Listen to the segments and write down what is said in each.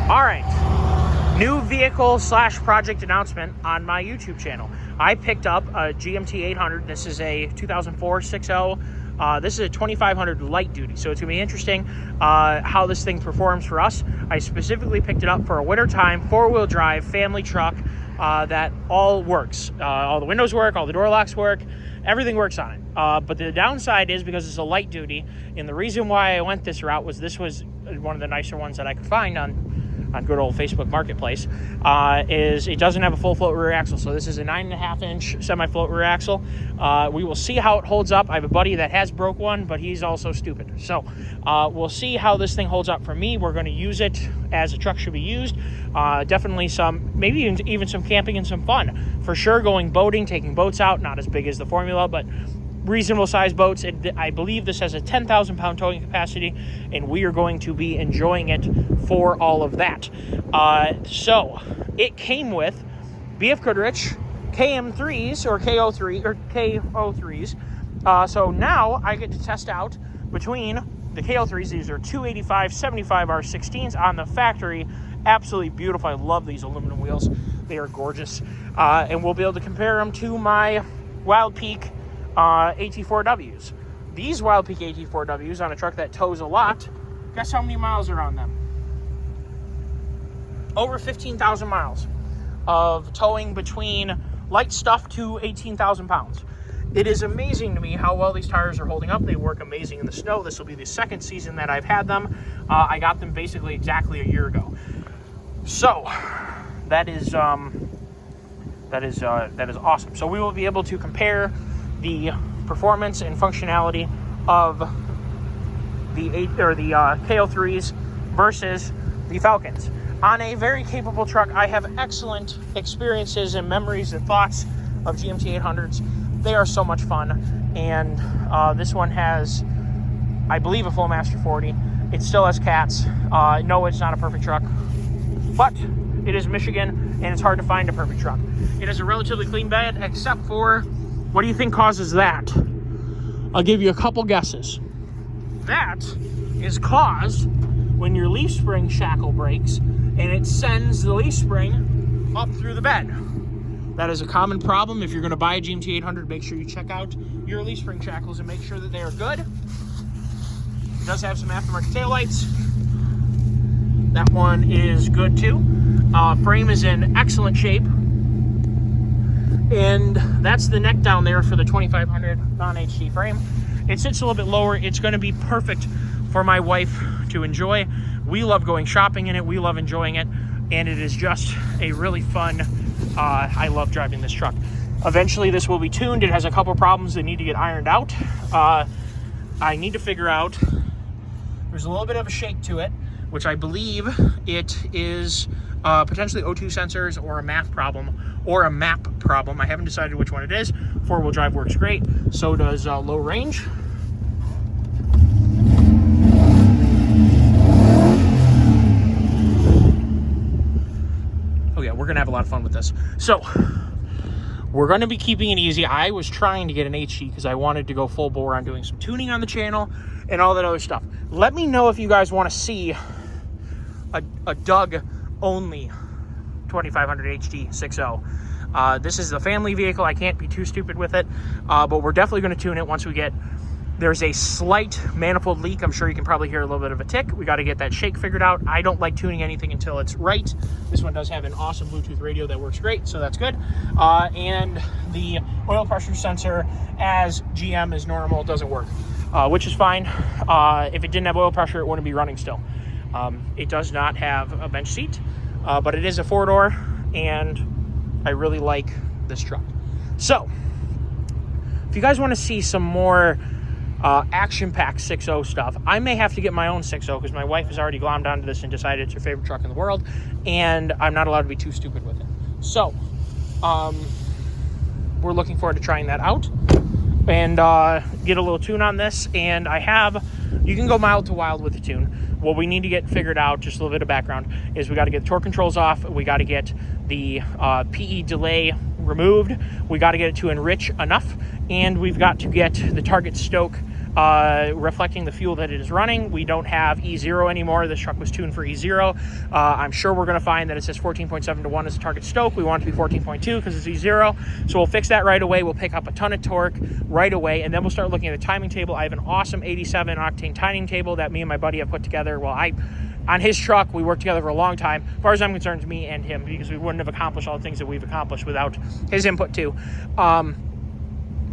All right, new vehicle / project announcement on my YouTube channel. I picked up a GMT 800. This is a 2004 6.0. This is a 2500 light duty, so it's gonna be interesting how this thing performs for us. I specifically picked it up for a wintertime 4-wheel drive family truck that all works. All the windows work, all the door locks work, everything works on it. But the downside is because it's a light duty, and the reason why I went this route was this was one of the nicer ones that I could find on good old Facebook Marketplace, is it doesn't have a full float rear axle. So this is a 9.5-inch semi-float rear axle. We will see how it holds up. I have a buddy that has broke one, but he's also stupid. So we'll see how this thing holds up for me. We're going to use it as a truck should be used. Definitely maybe even some camping and some fun. For sure going boating, taking boats out, not as big as the Formula, but reasonable size boats. I believe this has a 10,000 pound towing capacity, and we are going to be enjoying it for all of that. So it came with BF KO3 KM3s or KO3s. So now I get to test out between the KO3s. These are 285 75 R16s on the factory. Absolutely beautiful. I love these aluminum wheels. They are gorgeous. And we'll be able to compare them to my Wild Peak AT4Ws. These Wild Peak AT4Ws on a truck that tows a lot, guess how many miles are on them? Over 15,000 miles of towing between light stuff to 18,000 pounds. It is amazing to me how well these tires are holding up. They work amazing in the snow. This will be the second season that I've had them. I got them basically exactly a year ago. So that is awesome. So we will be able to compare the performance and functionality of the KO3s versus the Falcons. On a very capable truck, I have excellent experiences and memories and thoughts of GMT 800s. They are so much fun, and this one has, I believe, a Flowmaster 40. It still has cats. No, it's not a perfect truck, but it is Michigan, and it's hard to find a perfect truck. It has a relatively clean bed, except for, what do you think causes that? I'll give you a couple guesses. That is caused when your leaf spring shackle breaks and it sends the leaf spring up through the bed. That is a common problem. If you're going to buy a GMT 800, make sure you check out your leaf spring shackles and make sure that they are good. It does have some aftermarket taillights. That one is good too. Frame is in excellent shape. And that's the neck down there for the 2500 non-HD frame. It sits a little bit lower. It's going to be perfect for my wife to enjoy. We love going shopping in it. We love enjoying it. And it is just a really fun, I love driving this truck. Eventually this will be tuned. It has a couple problems that need to get ironed out. I need to figure out, there's a little bit of a shake to it, which I believe it is potentially O2 sensors or a map problem. I haven't decided which one it is. 4-wheel drive works great. So does low range. Oh yeah, we're gonna have a lot of fun with this. So we're gonna be keeping it easy. I was trying to get an HD because I wanted to go full bore on doing some tuning on the channel and all that other stuff. Let me know if you guys want to see a Doug only 2500 HD 6.0. This is a family vehicle. I can't be too stupid with it, but we're definitely going to tune it once we get, there's a slight manifold leak. I'm sure you can probably hear a little bit of a tick. We got to get that shake figured out. I don't like tuning anything until it's right. This one does have an awesome Bluetooth radio that works great, so that's good. And the oil pressure sensor, as GM is normal, doesn't work, which is fine. If it didn't have oil pressure, it wouldn't be running still. It does not have a bench seat, but it is a 4-door, and I really like this truck. So if you guys want to see some more action-packed 6.0 stuff, I may have to get my own 6.0 because my wife has already glommed onto this and decided it's her favorite truck in the world, and I'm not allowed to be too stupid with it. So we're looking forward to trying that out and get a little tune on this. And you can go mild to wild with the tune. What we need to get figured out, just a little bit of background, is we got to get the torque controls off. We got to get the PE delay removed. We got to get it to enrich enough, and we've got to get the target stoke reflecting the fuel that it is running. We don't have E0 anymore. This truck was tuned for E0. I'm sure we're going to find that it says 14.7 to 1 as a target stoke. We want it to be 14.2 because it's E0. So we'll fix that right away. We'll pick up a ton of torque right away, and then we'll start looking at the timing table. I have an awesome 87 octane timing table that me and my buddy have put together. Well, on his truck, we worked together for a long time. As far as I'm concerned, it's me and him, because we wouldn't have accomplished all the things that we've accomplished without his input too.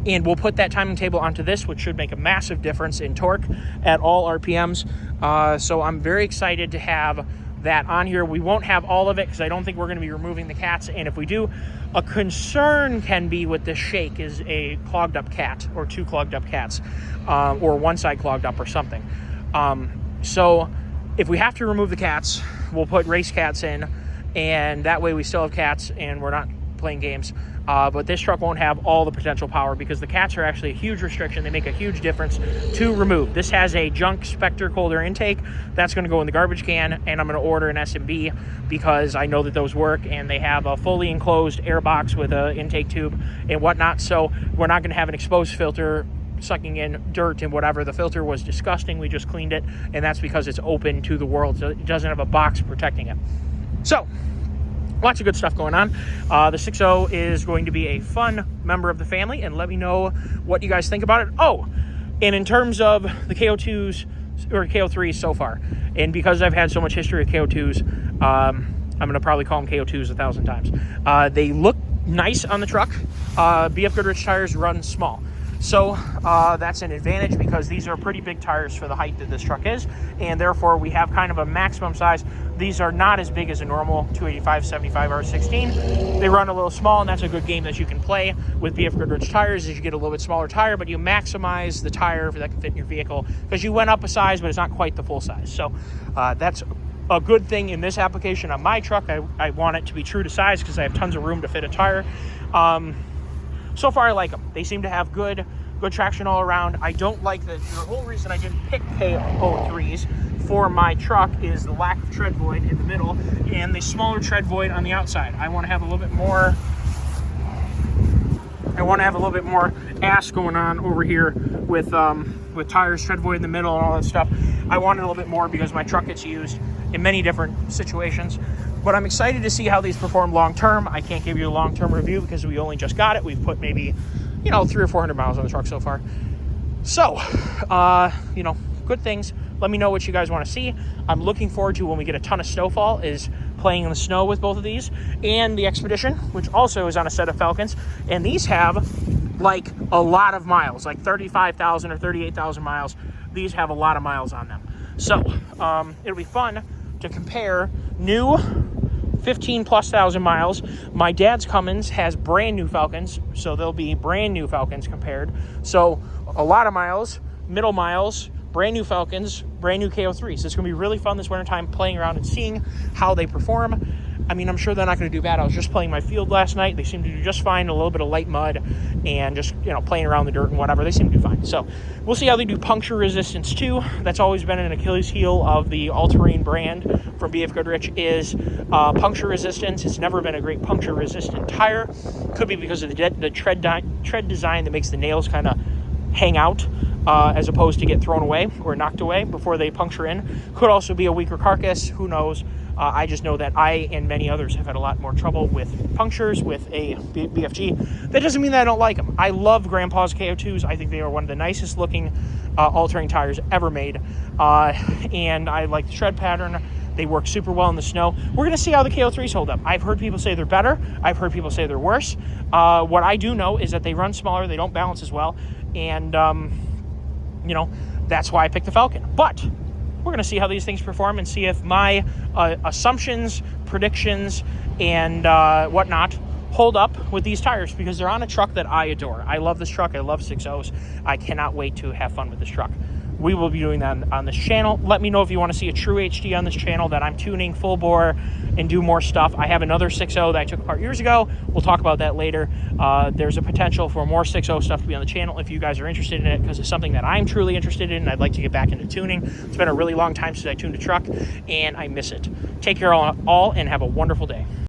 And we'll put that timing table onto this, which should make a massive difference in torque at all RPMs. So I'm very excited to have that on here. We won't have all of it because I don't think we're going to be removing the cats. And if we do, a concern can be with this shake is a clogged up cat or two clogged up cats, or one side clogged up or something. So if we have to remove the cats, we'll put race cats in, and that way we still have cats and we're not playing games. But this truck won't have all the potential power because the cats are actually a huge restriction. They make a huge difference to remove. This has a junk Spectre cold air intake. That's going to go in the garbage can, and I'm going to order an S&B because I know that those work, and they have a fully enclosed air box with an intake tube and whatnot. So we're not going to have an exposed filter sucking in dirt and whatever. The filter was disgusting. We just cleaned it, and that's because it's open to the world. So it doesn't have a box protecting it. So lots of good stuff going on. The 6.0 is going to be a fun member of the family, and let me know what you guys think about it. Oh, and in terms of the KO2s or KO3s so far, and because I've had so much history with KO2s, I'm going to probably call them KO2s 1,000 times. They look nice on the truck. BF Goodrich tires run small. So that's an advantage because these are pretty big tires for the height that this truck is, and therefore we have kind of a maximum size. These are not as big as a normal 285/75 R16. They run a little small, and that's a good game that you can play with BF Goodrich tires, is you get a little bit smaller tire, but you maximize the tire that can fit in your vehicle because you went up a size, but it's not quite the full size. So that's a good thing in this application on my truck. I want it to be true to size because I have tons of room to fit a tire. So far, I like them. They seem to have good traction all around. I don't like the whole reason I didn't pick KO3s for my truck is the lack of tread void in the middle and the smaller tread void on the outside. I want to have a little bit more. I want to have a little bit more ass going on over here with tires, tread void in the middle, and all that stuff. I want it a little bit more because my truck gets used in many different situations. But I'm excited to see how these perform long term. I can't give you a long term review because we only just got it. We've put maybe 300 or 400 miles on the truck so far. So, good things. Let me know what you guys want to see. I'm looking forward to when we get a ton of snowfall is playing in the snow with both of these, and the Expedition, which also is on a set of Falcons. And these have like a lot of miles, like 35,000 or 38,000 miles. These have a lot of miles on them. So it'll be fun to compare new 15,000+ miles. My dad's Cummins has brand new Falcons, so they'll be brand new Falcons compared. So a lot of miles, middle miles, brand new Falcons, brand new KO3s. So it's going to be really fun this wintertime playing around and seeing how they perform. I mean, I'm sure they're not going to do bad. I was just playing my field last night. They seem to do just fine. A little bit of light mud and just, playing around the dirt and whatever. They seem to do fine. So we'll see how they do puncture resistance too. That's always been an Achilles heel of the all-terrain brand from BF Goodrich is puncture resistance. It's never been a great puncture resistant tire. Could be because of the tread design that makes the nails kind of hang out as opposed to get thrown away or knocked away before they puncture in. Could also be a weaker carcass. Who knows? I just know that I and many others have had a lot more trouble with punctures with a BFG. That doesn't mean that I don't like them. I love Grandpa's KO2s. I think they are one of the nicest looking all-terrain tires ever made. And I like the tread pattern. They work super well in the snow. We're going to see how the KO3s hold up. I've heard people say they're better. I've heard people say they're worse. What I do know is that they run smaller. They don't balance as well. And, that's why I picked the Falcon. But we're going to see how these things perform and see if my assumptions, predictions, and whatnot hold up with these tires because they're on a truck that I adore. I love this truck. I love 6.0s. I cannot wait to have fun with this truck. We will be doing that on this channel. Let me know if you want to see a true HD on this channel that I'm tuning full bore and do more stuff. I have another 6.0 that I took apart years ago. We'll talk about that later. There's a potential for more 6.0 stuff to be on the channel if you guys are interested in it because it's something that I'm truly interested in and I'd like to get back into tuning. It's been a really long time since I tuned a truck and I miss it. Take care all and have a wonderful day.